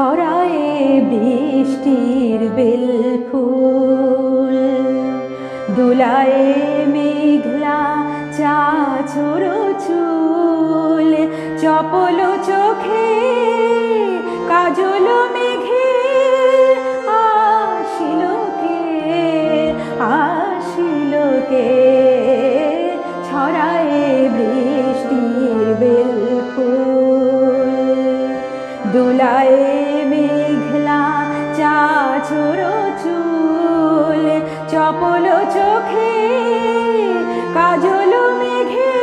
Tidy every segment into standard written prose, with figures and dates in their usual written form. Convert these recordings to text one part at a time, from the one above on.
ছড়ায়ে বৃষ্টির বেলফুল, দুলায়ে মেঘলা চাঁচর চুল, চপল চোখে কাজল মেঘে আসিল কে, আসিল কে, ছড়ায়ে বৃষ্টির বেলফুল, দুলায়ে মেঘলা চাঁচর চুল, চপল চোখে কাজল মেঘে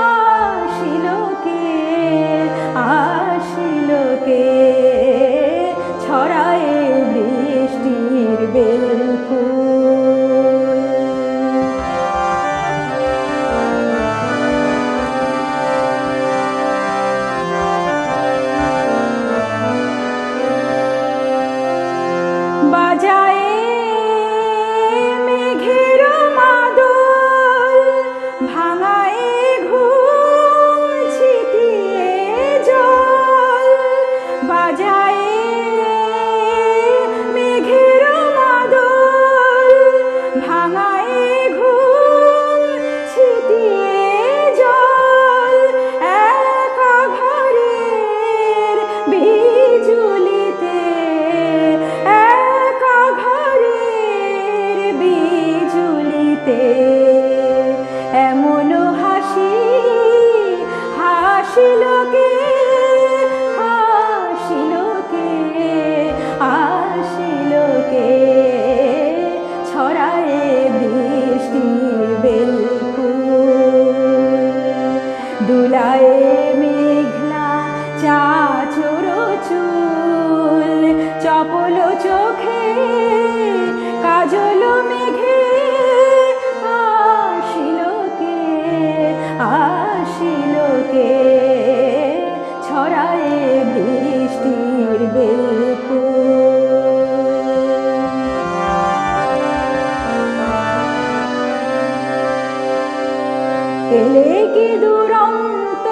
আসিল কে, আসিল কে, ছড়ায়ে বৃষ্টির বেলফুল। বাজায়ে মেঘের মাদল, ভাঙায়ে ঘুম ছিটিয়ে জল, বাজায়ে মেঘের মাদল, ভাঙায়ে ঘুম ছিটিয়ে জল, একা ঘরের বিজুলিতে, একা ঘরের বিজুলিতে, এমন হাসি হাসিল কে, হাসিল কে, আসিল কে, ছড়ায়ে বৃষ্টির বেলফুল, দুলায়ে মেঘলা চাঁচর চুল, চপল চোখে কাজল মেঘে আসিল কে, আসিল কে, ছড়ায়ে বৃষ্টির বেলফুল। এলে কি দুরন্ত